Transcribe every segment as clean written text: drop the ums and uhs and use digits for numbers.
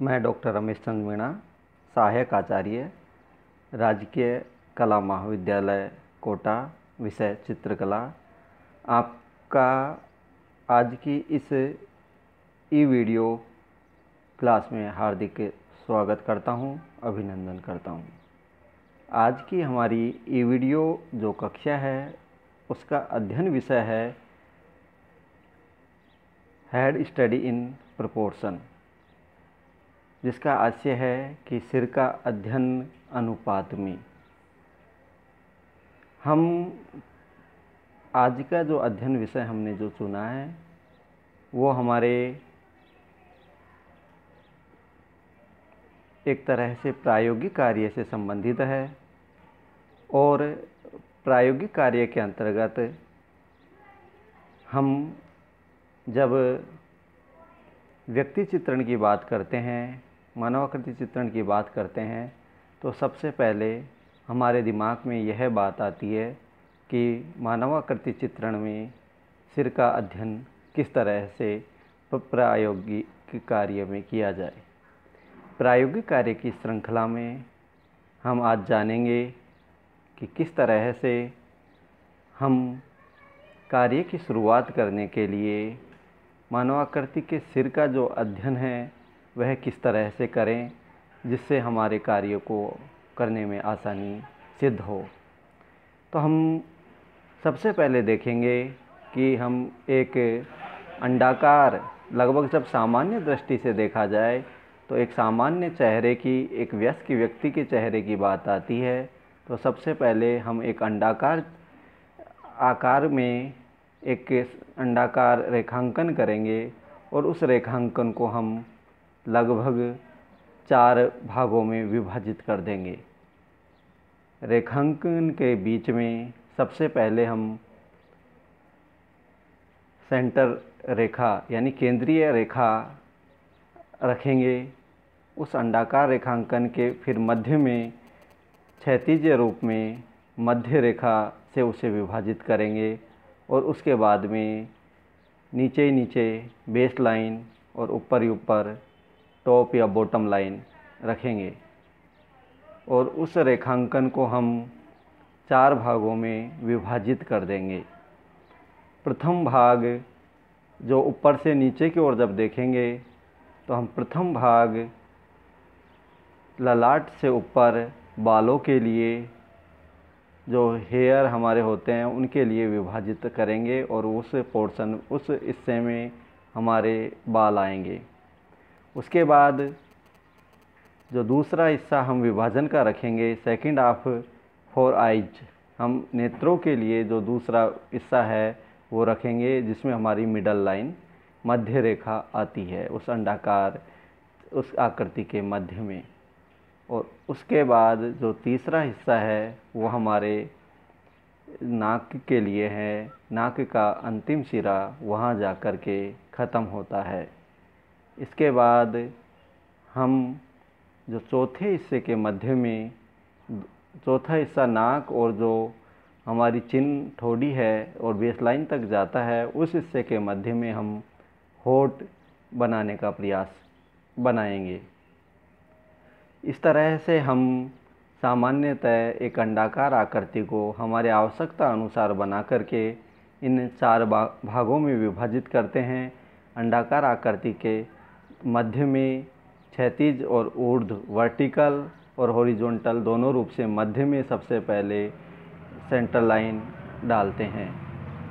मैं डॉक्टर रमेश चंद्र मीणा, सहायक आचार्य, राजकीय कला महाविद्यालय कोटा, विषय चित्रकला। आपका आज की इस ई वीडियो क्लास में हार्दिक स्वागत करता हूं, अभिनंदन करता हूं। आज की हमारी ई वीडियो जो कक्षा है उसका अध्ययन विषय है हेड स्टडी इन प्रोपोर्शन, जिसका आशय है कि सिर का अध्ययन अनुपात में। हम आज का जो अध्ययन विषय हमने जो चुना है वो हमारे एक तरह से प्रायोगिक कार्य से संबंधित है और प्रायोगिक कार्य के अंतर्गत हम जब व्यक्ति चित्रण की बात करते हैं, मानवाकृति चित्रण की बात करते हैं, तो सबसे पहले हमारे दिमाग में यह बात आती है कि मानवाकृति चित्रण में सिर का अध्ययन किस तरह से प्रायोगिक कार्य में किया जाए। प्रायोगिक कार्य की श्रृंखला में हम आज जानेंगे कि किस तरह से हम कार्य की शुरुआत करने के लिए मानवाकृति के सिर का जो अध्ययन है वह किस तरह से करें, जिससे हमारे कार्य को करने में आसानी सिद्ध हो। तो हम सबसे पहले देखेंगे कि हम एक अंडाकार, लगभग जब सामान्य दृष्टि से देखा जाए तो एक सामान्य चेहरे की, एक वयस्क व्यक्ति के चेहरे की बात आती है, तो सबसे पहले हम एक अंडाकार आकार में एक अंडाकार रेखांकन करेंगे और उस रेखांकन को हम लगभग 4 भागों में विभाजित कर देंगे। रेखांकन के बीच में सबसे पहले हम सेंटर रेखा यानी केंद्रीय रेखा रखेंगे। उस अंडाकार रेखांकन के फिर मध्य में क्षैतिज रूप में मध्य रेखा से उसे विभाजित करेंगे और उसके बाद में नीचे ही नीचे बेस लाइन और ऊपर ही ऊपर टॉप या बॉटम लाइन रखेंगे और उस रेखांकन को हम 4 भागों में विभाजित कर देंगे। प्रथम भाग जो ऊपर से नीचे की ओर जब देखेंगे तो हम प्रथम भाग ललाट से ऊपर बालों के लिए, जो हेयर हमारे होते हैं उनके लिए विभाजित करेंगे और उस पोर्शन, उस हिस्से में हमारे बाल आएंगे। उसके बाद जो दूसरा हिस्सा हम विभाजन का रखेंगे, सेकंड हाफ फॉर आइज, हम नेत्रों के लिए जो दूसरा हिस्सा है वो रखेंगे, जिसमें हमारी मिडल लाइन, मध्य रेखा आती है उस अंडाकार, उस आकृति के मध्य में। और उसके बाद जो तीसरा हिस्सा है वो हमारे नाक के लिए है, नाक का अंतिम सिरा वहाँ जा कर के ख़त्म होता है। इसके बाद हम जो चौथे हिस्से के मध्य में, चौथा हिस्सा नाक और जो हमारी चिन ठोड़ी है और बेसलाइन तक जाता है, उस हिस्से के मध्य में हम होठ बनाने का प्रयास बनाएंगे। इस तरह से हम सामान्यतः एक अंडाकार आकृति को हमारे आवश्यकता अनुसार बना करके इन 4 भागों में विभाजित करते हैं। अंडाकार आकृति के मध्य में क्षैतिज और ऊर्ध्व, वर्टिकल और हॉरिजॉन्टल दोनों रूप से मध्य में सबसे पहले सेंटर लाइन डालते हैं।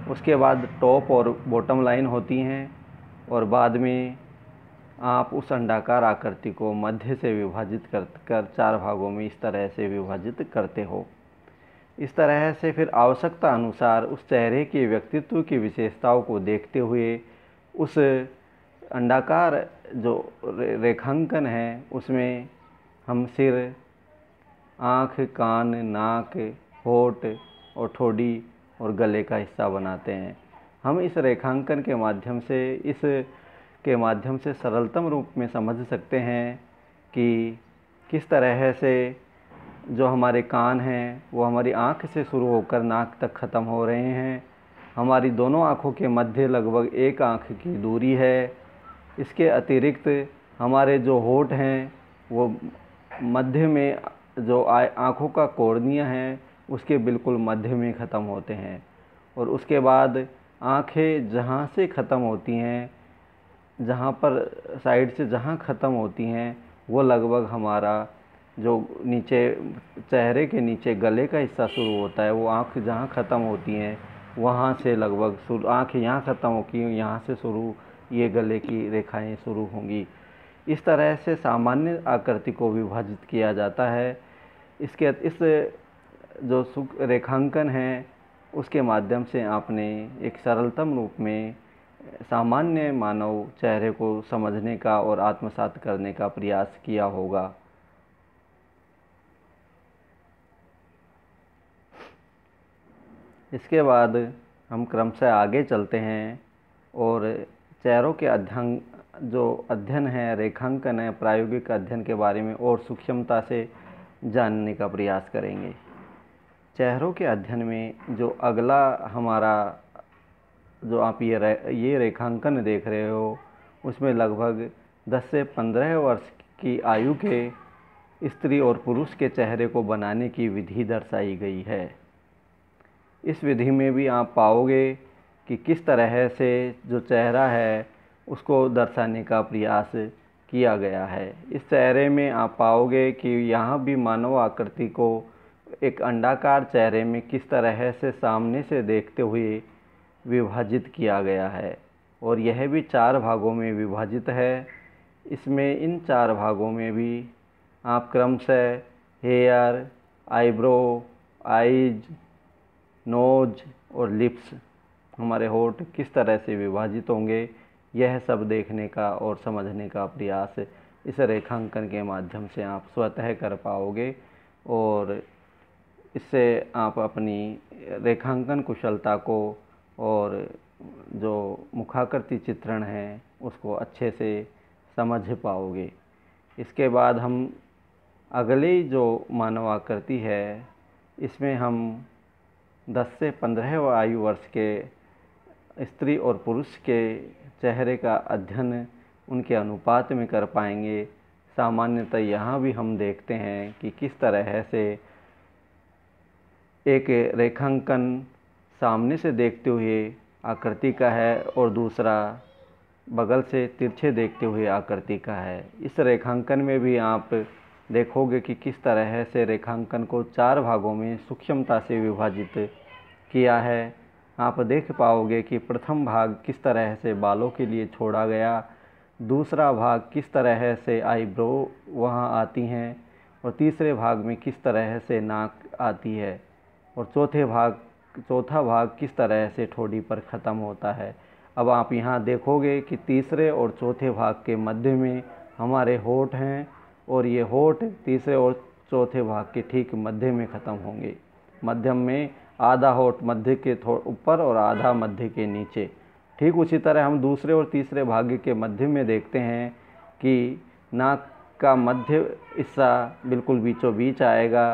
उसके बाद टॉप और बॉटम लाइन होती हैं और बाद में आप उस अंडाकार आकृति को मध्य से विभाजित कर 4 भागों में इस तरह से विभाजित करते हो। इस तरह से फिर आवश्यकता अनुसार उस चेहरे के व्यक्तित्व की विशेषताओं को देखते हुए उस अंडाकार जो रेखांकन है उसमें हम सिर, आँख, कान, नाक, होठ और ठोड़ी और गले का हिस्सा बनाते हैं। हम इस रेखांकन के माध्यम से सरलतम रूप में समझ सकते हैं कि किस तरह से जो हमारे कान हैं वो हमारी आँख से शुरू होकर नाक तक ख़त्म हो रहे हैं। हमारी दोनों आँखों के मध्य लगभग एक आँख की दूरी है। इसके अतिरिक्त हमारे जो होंठ हैं वो मध्य में, जो आँखों का कॉर्निया है उसके बिल्कुल मध्य में ख़त्म होते हैं। और उसके बाद आँखें जहाँ से ख़त्म होती हैं, जहाँ पर साइड से जहाँ ख़त्म होती हैं, वो लगभग हमारा जो नीचे चेहरे के नीचे गले का हिस्सा शुरू होता है, वो आँख जहाँ ख़त्म होती हैं वहाँ से लगभग शुरू, आँख यहाँ ख़त्म होगी यहाँ से शुरू ये गले की रेखाएं शुरू होंगी। इस तरह से सामान्य आकृति को विभाजित किया जाता है। इस जो रेखांकन है उसके माध्यम से आपने एक सरलतम रूप में सामान्य मानव चेहरे को समझने का और आत्मसात करने का प्रयास किया होगा। इसके बाद हम क्रमशः आगे चलते हैं और चेहरों के अध्ययन है, रेखांकन है, प्रायोगिक अध्ययन के बारे में और सूक्ष्मता से जानने का प्रयास करेंगे। चेहरों के अध्ययन में जो अगला हमारा जो आप ये रेखांकन देख रहे हो, उसमें लगभग 10 से 15 वर्ष की आयु के स्त्री और पुरुष के चेहरे को बनाने की विधि दर्शाई गई है। इस विधि में भी आप पाओगे कि किस तरह से जो चेहरा है उसको दर्शाने का प्रयास किया गया है। इस चेहरे में आप पाओगे कि यहाँ भी मानव आकृति को एक अंडाकार चेहरे में किस तरह से सामने से देखते हुए विभाजित किया गया है, और यह भी 4 भागों में विभाजित है। इसमें इन 4 भागों में भी आप क्रमशः हेयर, आईब्रो, आईज, नोज और लिप्स, हमारे होंठ किस तरह से विभाजित होंगे, यह सब देखने का और समझने का प्रयास इस रेखांकन के माध्यम से आप स्वतः कर पाओगे, और इससे आप अपनी रेखांकन कुशलता को और जो मुखाकृति चित्रण है उसको अच्छे से समझ पाओगे। इसके बाद हम अगली जो मानव आकृति है, इसमें हम 10 से 15 आयु वर्ष के स्त्री और पुरुष के चेहरे का अध्ययन उनके अनुपात में कर पाएंगे। सामान्यतः यहाँ भी हम देखते हैं कि किस तरह से एक रेखांकन सामने से देखते हुए आकृति का है और दूसरा बगल से तिरछे देखते हुए आकृति का है। इस रेखांकन में भी आप देखोगे कि किस तरह से रेखांकन को 4 भागों में सूक्ष्मता से विभाजित किया है। आप देख पाओगे कि प्रथम भाग किस तरह से बालों के लिए छोड़ा गया, दूसरा भाग किस तरह से आईब्रो वहाँ आती हैं, और तीसरे भाग में किस तरह से नाक आती है, और चौथा भाग किस तरह से ठोड़ी पर ख़त्म होता है। अब आप यहाँ देखोगे कि तीसरे और चौथे भाग के मध्य में हमारे होंठ हैं, और ये होंठ तीसरे और चौथे भाग के ठीक मध्य में ख़त्म होंगे। मध्यम में आधा होंठ मध्य के ऊपर और आधा मध्य के नीचे। ठीक उसी तरह हम दूसरे और तीसरे भाग के मध्य में देखते हैं कि नाक का मध्य हिस्सा बिल्कुल बीचों बीच आएगा।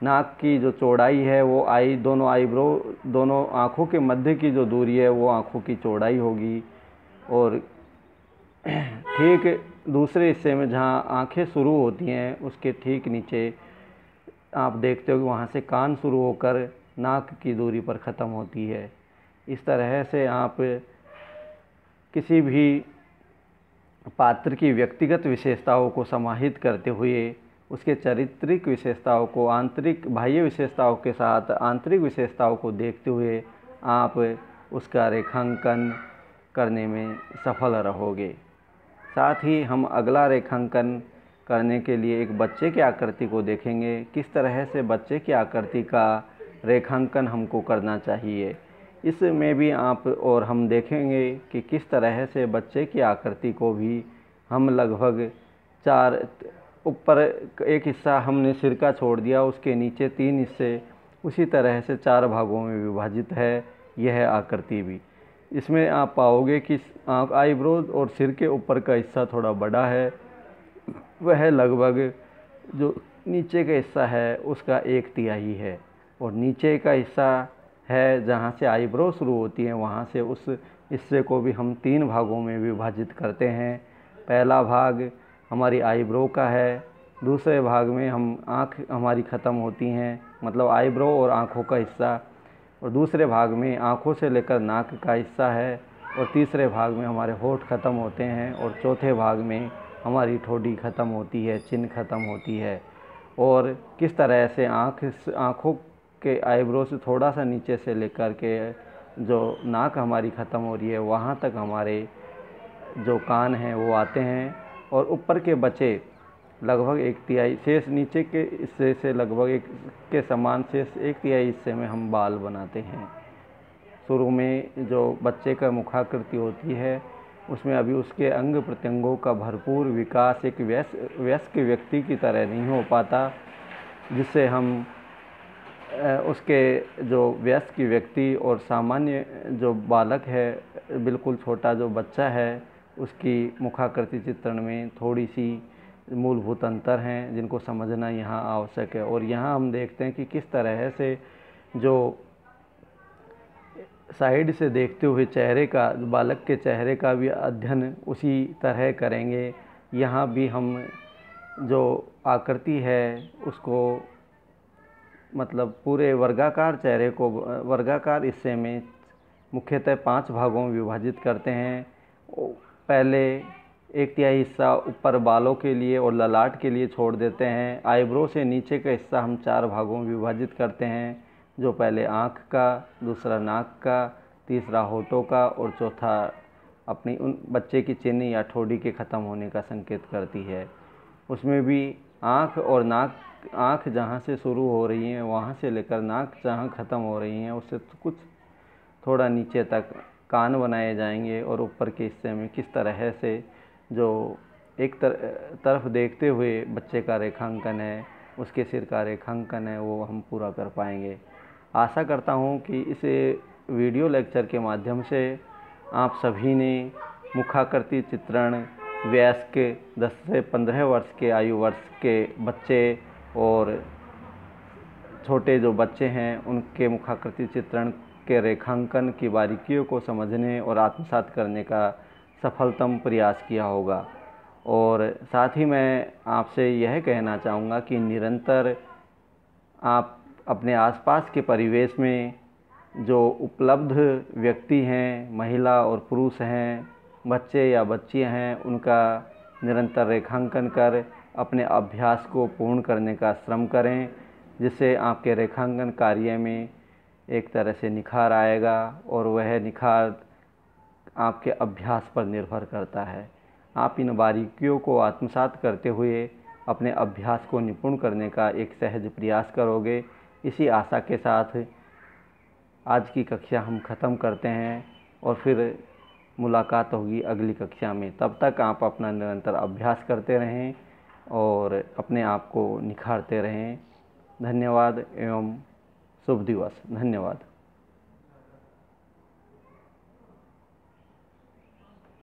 नाक की जो चौड़ाई है वो दोनों आईब्रो, दोनों आँखों के मध्य की जो दूरी है वो आँखों की चौड़ाई होगी। और ठीक दूसरे हिस्से में जहाँ आँखें शुरू होती हैं उसके ठीक नीचे आप देखते हो कि वहाँ से कान शुरू होकर नाक की दूरी पर ख़त्म होती है। इस तरह से आप किसी भी पात्र की व्यक्तिगत विशेषताओं को समाहित करते हुए उसके चारित्रिक विशेषताओं को आंतरिक बाह्य विशेषताओं के साथ आंतरिक विशेषताओं को देखते हुए आप उसका रेखांकन करने में सफल रहोगे। साथ ही हम अगला रेखांकन करने के लिए एक बच्चे की आकृति को देखेंगे, किस तरह से बच्चे की आकृति का रेखांकन हमको करना चाहिए। इसमें भी आप और हम देखेंगे कि किस तरह से बच्चे की आकृति को भी हम लगभग 4 ऊपर एक हिस्सा हमने सिर का छोड़ दिया, उसके नीचे 3 हिस्से उसी तरह से 4 भागों में विभाजित है यह आकृति भी। इसमें आप पाओगे कि आईब्रो और सिर के ऊपर का हिस्सा थोड़ा बड़ा है, वह लगभग जो नीचे का हिस्सा है उसका 1/3 है, और नीचे का हिस्सा है जहाँ से आईब्रो शुरू होती है वहाँ से उस हिस्से को भी हम 3 भागों में विभाजित करते हैं। पहला भाग हमारी आईब्रो का है। दूसरे भाग में हम आँख हमारी ख़त्म होती हैं, मतलब आईब्रो और आँखों का हिस्सा, और दूसरे भाग में आँखों से लेकर नाक का हिस्सा है, और तीसरे भाग में हमारे होंठ ख़त्म होते हैं, और चौथे भाग में हमारी ठोड़ी ख़त्म होती है, चिन ख़त्म होती है। और किस तरह से आँखों के आईब्रो से थोड़ा सा नीचे से लेकर के जो नाक हमारी ख़त्म हो रही है वहाँ तक हमारे जो कान हैं वो आते हैं, और ऊपर के बचे लगभग 1/3 शेष नीचे के हिस्से से लगभग एक के समान शेष 1/3 हिस्से में हम बाल बनाते हैं। शुरू में जो बच्चे का मुखाकृति होती है उसमें अभी उसके अंग प्रत्यंगों का भरपूर विकास एक वयस्क व्यक्ति की तरह नहीं हो पाता, जिससे हम उसके जो वयस्क व्यक्ति और सामान्य जो बालक है, बिल्कुल छोटा जो बच्चा है, उसकी मुखाकृति चित्रण में थोड़ी सी मूलभूत अंतर हैं जिनको समझना यहाँ आवश्यक है। और यहाँ हम देखते हैं कि किस तरह से जो साइड से देखते हुए चेहरे का, बालक के चेहरे का भी अध्ययन उसी तरह करेंगे। यहाँ भी हम जो आकृति है उसको मतलब पूरे वर्गाकार चेहरे को वर्गाकार हिस्से में मुख्यतः 5 भागों में विभाजित करते हैं। पहले 1/3 हिस्सा ऊपर बालों के लिए और ललाट के लिए छोड़ देते हैं। आईब्रो से नीचे का हिस्सा हम 4 भागों में विभाजित करते हैं, जो पहले आँख का, दूसरा नाक का, तीसरा होठों का, और चौथा अपनी उन बच्चे की चिन्ह या ठोड़ी के ख़त्म होने का संकेत करती है। उसमें भी आँख और नाक, आँख जहाँ से शुरू हो रही हैं वहाँ से लेकर नाक जहाँ ख़त्म हो रही हैं उससे कुछ थोड़ा नीचे तक कान बनाए जाएंगे, और ऊपर के हिस्से में किस तरह से जो एक तरफ देखते हुए बच्चे का रेखांकन है, उसके सिर का रेखांकन है, वो हम पूरा कर पाएंगे। आशा करता हूँ कि इस वीडियो लेक्चर के माध्यम से आप सभी ने मुखाकृति चित्रण वयस्क 10 से 15 वर्ष के आयु वर्ष के बच्चे और छोटे जो बच्चे हैं उनके मुखाकृति चित्रण के रेखांकन की बारीकियों को समझने और आत्मसात करने का सफलतम प्रयास किया होगा। और साथ ही मैं आपसे यह कहना चाहूँगा कि निरंतर आप अपने आसपास के परिवेश में जो उपलब्ध व्यक्ति हैं, महिला और पुरुष हैं, बच्चे या बच्चियां हैं, उनका निरंतर रेखांकन कर अपने अभ्यास को पूर्ण करने का श्रम करें, जिससे आपके रेखांकन कार्य में एक तरह से निखार आएगा, और वह निखार आपके अभ्यास पर निर्भर करता है। आप इन बारीकियों को आत्मसात करते हुए अपने अभ्यास को निपुण करने का एक सहज प्रयास करोगे। इसी आशा के साथ आज की कक्षा हम ख़त्म करते हैं, और फिर मुलाकात होगी अगली कक्षा में। तब तक आप अपना निरंतर अभ्यास करते रहें और अपने आप को निखारते रहें। धन्यवाद एवं शुभ दिवस। धन्यवाद।